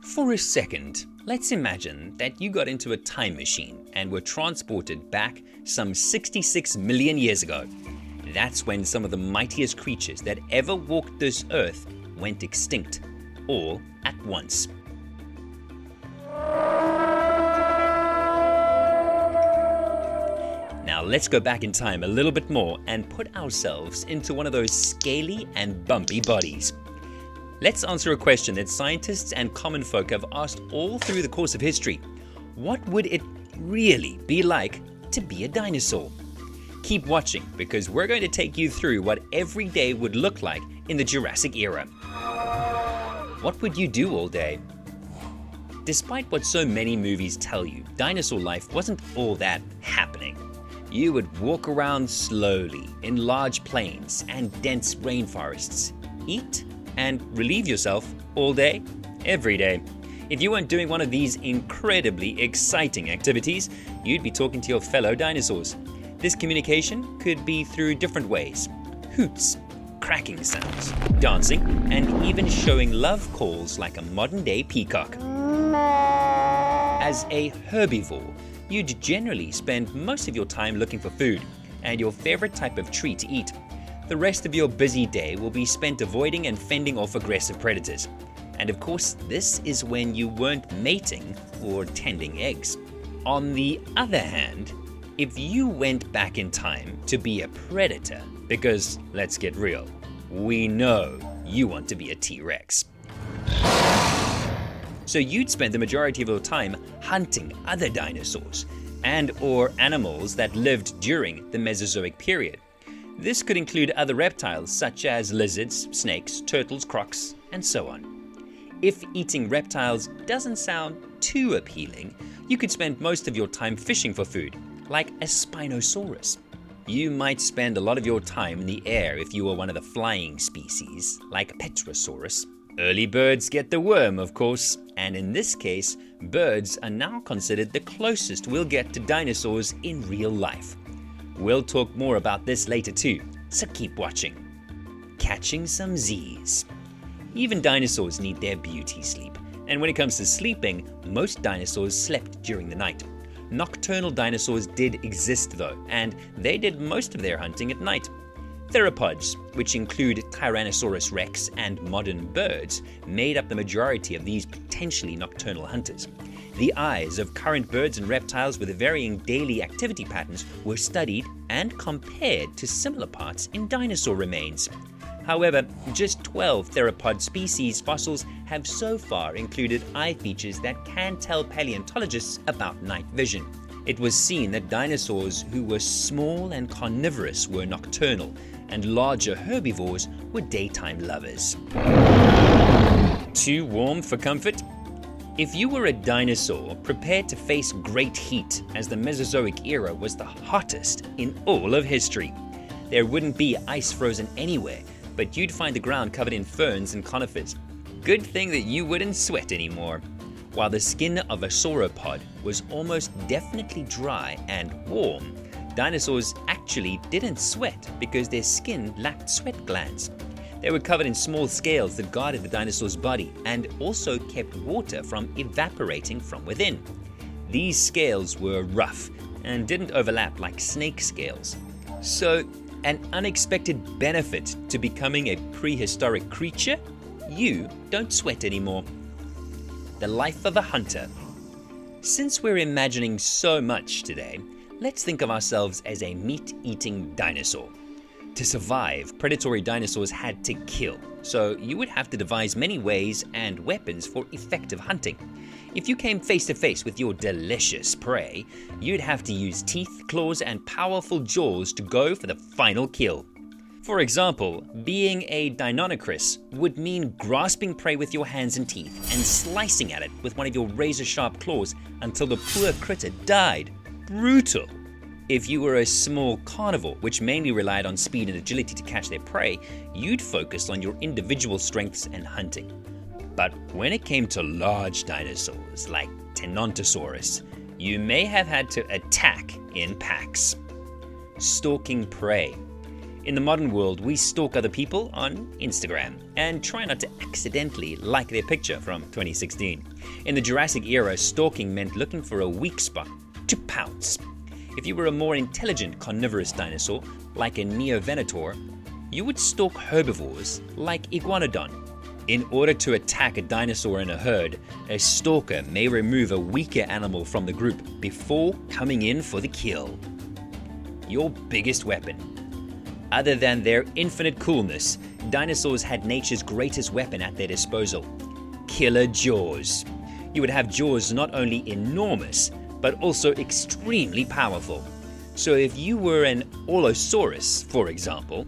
For a second, let's imagine that you got into a time machine and were transported back some 66 million years ago. That's when some of the mightiest creatures that ever walked this earth went extinct, all at once. Now let's go back in time a little bit more and put ourselves into one of those scaly and bumpy bodies. Let's answer a question that scientists and common folk have asked all through the course of history. What would it really be like to be a dinosaur? Keep watching because we're going to take you through what every day would look like in the Jurassic era. What would you do all day? Despite what so many movies tell you, dinosaur life wasn't all that happening. You would walk around slowly in large plains and dense rainforests, eat and relieve yourself all day, every day. If you weren't doing one of these incredibly exciting activities, you'd be talking to your fellow dinosaurs. This communication could be through different ways: hoots, cracking sounds, dancing, and even showing love calls like a modern-day peacock. As a herbivore, you'd generally spend most of your time looking for food and your favorite type of treat to eat. The rest of your busy day will be spent avoiding and fending off aggressive predators. And of course, this is when you weren't mating or tending eggs. On the other hand, if you went back in time to be a predator, because let's get real, we know you want to be a T-Rex. So you'd spend the majority of your time hunting other dinosaurs and or animals that lived during the Mesozoic period. This could include other reptiles such as lizards, snakes, turtles, crocs, and so on. If eating reptiles doesn't sound too appealing, you could spend most of your time fishing for food, like a Spinosaurus. You might spend a lot of your time in the air if you were one of the flying species, like Petrosaurus. Early birds get the worm, of course, and in this case, birds are now considered the closest we'll get to dinosaurs in real life. We'll talk more about this later too, so keep watching. Catching some Z's. Even dinosaurs need their beauty sleep, and when it comes to sleeping, most dinosaurs slept during the night. Nocturnal dinosaurs did exist though, and they did most of their hunting at night. Theropods, which include Tyrannosaurus rex and modern birds, made up the majority of these potentially nocturnal hunters. The eyes of current birds and reptiles with varying daily activity patterns were studied and compared to similar parts in dinosaur remains. However, just 12 theropod species fossils have so far included eye features that can tell paleontologists about night vision. It was seen that dinosaurs who were small and carnivorous were nocturnal, and larger herbivores were daytime lovers. Too warm for comfort? If you were a dinosaur, prepare to face great heat, as the Mesozoic era was the hottest in all of history. There wouldn't be ice frozen anywhere, but you'd find the ground covered in ferns and conifers. Good thing that you wouldn't sweat anymore. While the skin of a sauropod was almost definitely dry and warm, dinosaurs actually didn't sweat because their skin lacked sweat glands. They were covered in small scales that guarded the dinosaur's body and also kept water from evaporating from within. These scales were rough and didn't overlap like snake scales. So, an unexpected benefit to becoming a prehistoric creature? You don't sweat anymore. The life of a hunter. Since we're imagining so much today, let's think of ourselves as a meat-eating dinosaur. To survive, predatory dinosaurs had to kill, so you would have to devise many ways and weapons for effective hunting. If you came face to face with your delicious prey, you'd have to use teeth, claws, and powerful jaws to go for the final kill. For example, being a Deinonychus would mean grasping prey with your hands and teeth and slicing at it with one of your razor-sharp claws until the poor critter died. Brutal! If you were a small carnivore, which mainly relied on speed and agility to catch their prey, you'd focus on your individual strengths and hunting. But when it came to large dinosaurs like Tenontosaurus, you may have had to attack in packs. Stalking prey. In the modern world, we stalk other people on Instagram and try not to accidentally like their picture from 2016. In the Jurassic era, stalking meant looking for a weak spot to pounce. If you were a more intelligent carnivorous dinosaur, like a Neovenator, you would stalk herbivores like Iguanodon. In order to attack a dinosaur in a herd, a stalker may remove a weaker animal from the group before coming in for the kill. Your biggest weapon. Other than their infinite coolness, dinosaurs had nature's greatest weapon at their disposal: killer jaws. You would have jaws not only enormous, but also extremely powerful. So if you were an Allosaurus, for example,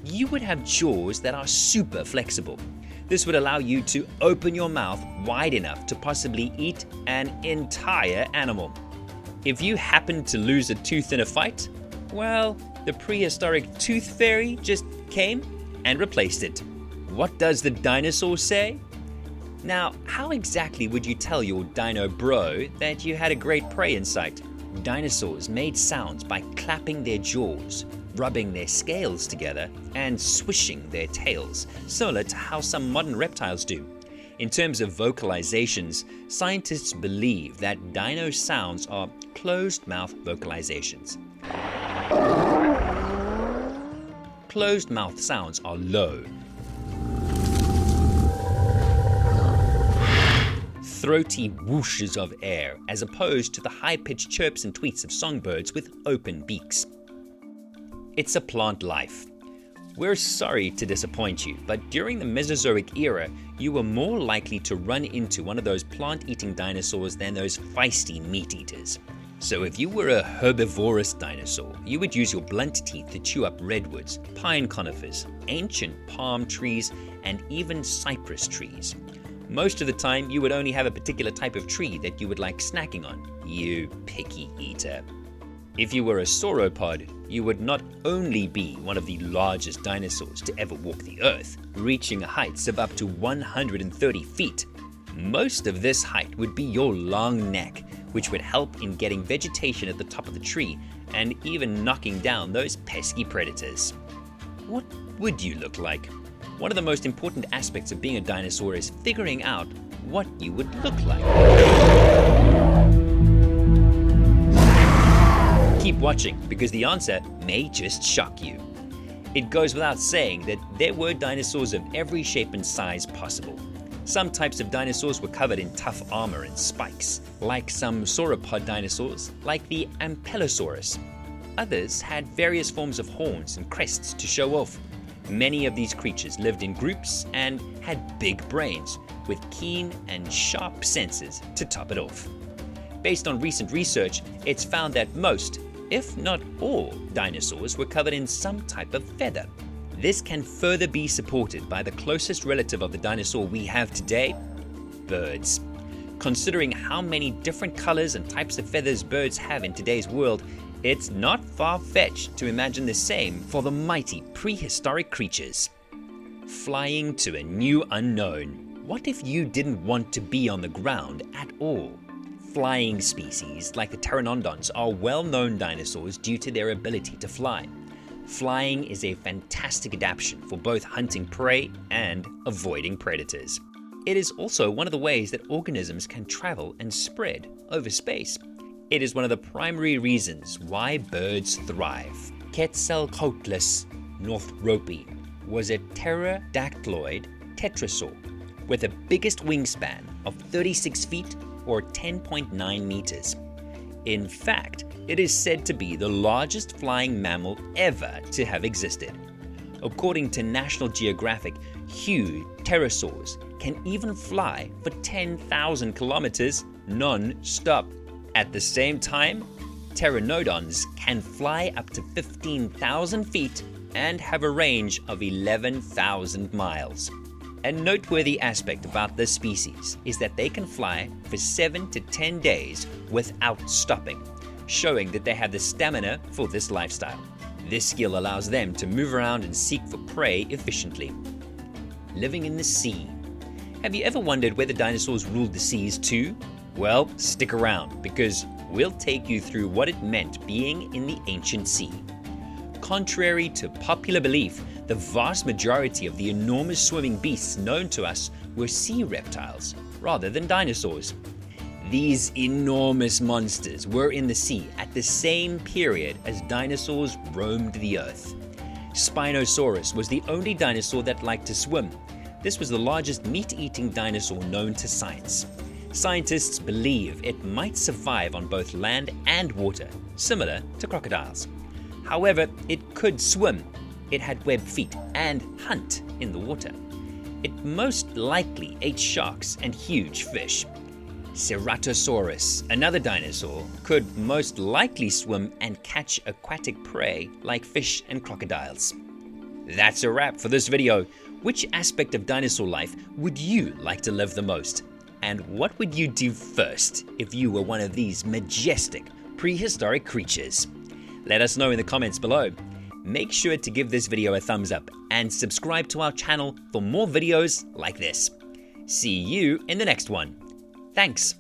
you would have jaws that are super flexible. This would allow you to open your mouth wide enough to possibly eat an entire animal. If you happened to lose a tooth in a fight, well, the prehistoric tooth fairy just came and replaced it. What does the dinosaur say? Now, how exactly would you tell your dino bro that you had a great prey in sight? Dinosaurs made sounds by clapping their jaws, rubbing their scales together, and swishing their tails, similar to how some modern reptiles do. In terms of vocalizations, scientists believe that dino sounds are closed-mouth vocalizations. Closed-mouth sounds are low, throaty whooshes of air, as opposed to the high-pitched chirps and tweets of songbirds with open beaks. It's a plant life. We're sorry to disappoint you, but during the Mesozoic era, you were more likely to run into one of those plant-eating dinosaurs than those feisty meat-eaters. So if you were a herbivorous dinosaur, you would use your blunt teeth to chew up redwoods, pine conifers, ancient palm trees, and even cypress trees. Most of the time, you would only have a particular type of tree that you would like snacking on, you picky eater. If you were a sauropod, you would not only be one of the largest dinosaurs to ever walk the earth, reaching heights of up to 130 feet. Most of this height would be your long neck, which would help in getting vegetation at the top of the tree and even knocking down those pesky predators. What would you look like? One of the most important aspects of being a dinosaur is figuring out what you would look like. Keep watching, because the answer may just shock you. It goes without saying that there were dinosaurs of every shape and size possible. Some types of dinosaurs were covered in tough armor and spikes, like some sauropod dinosaurs, like the Ankylosaurus. Others had various forms of horns and crests to show off. Many of these creatures lived in groups and had big brains, with keen and sharp senses to top it off. Based on recent research, it's found that most, if not all, dinosaurs were covered in some type of feather. This can further be supported by the closest relative of the dinosaur we have today, birds. Considering how many different colors and types of feathers birds have in today's world, it's not far-fetched to imagine the same for the mighty prehistoric creatures. Flying to a new unknown. What if you didn't want to be on the ground at all? Flying species like the pteranodons are well-known dinosaurs due to their ability to fly. Flying is a fantastic adaptation for both hunting prey and avoiding predators. It is also one of the ways that organisms can travel and spread over space. It is one of the primary reasons why birds thrive. Quetzalcoatlus northropi was a pterodactyloid tetrasaur with the biggest wingspan of 36 feet or 10.9 meters. In fact, it is said to be the largest flying mammal ever to have existed. According to National Geographic, huge pterosaurs can even fly for 10,000 kilometers non-stop. At the same time, pteranodons can fly up to 15,000 feet and have a range of 11,000 miles. A noteworthy aspect about this species is that they can fly for 7 to 10 days without stopping, showing that they have the stamina for this lifestyle. This skill allows them to move around and seek for prey efficiently. Living in the sea. Have you ever wondered whether dinosaurs ruled the seas too? Well, stick around, because we'll take you through what it meant being in the ancient sea. Contrary to popular belief, the vast majority of the enormous swimming beasts known to us were sea reptiles rather than dinosaurs. These enormous monsters were in the sea at the same period as dinosaurs roamed the earth. Spinosaurus was the only dinosaur that liked to swim. This was the largest meat-eating dinosaur known to science. Scientists believe it might survive on both land and water, similar to crocodiles. However, it could swim, it had webbed feet, and hunt in the water. It most likely ate sharks and huge fish. Ceratosaurus, another dinosaur, could most likely swim and catch aquatic prey like fish and crocodiles. That's a wrap for this video. Which aspect of dinosaur life would you like to live the most? And what would you do first if you were one of these majestic prehistoric creatures? Let us know in the comments below. Make sure to give this video a thumbs up and subscribe to our channel for more videos like this. See you in the next one. Thanks.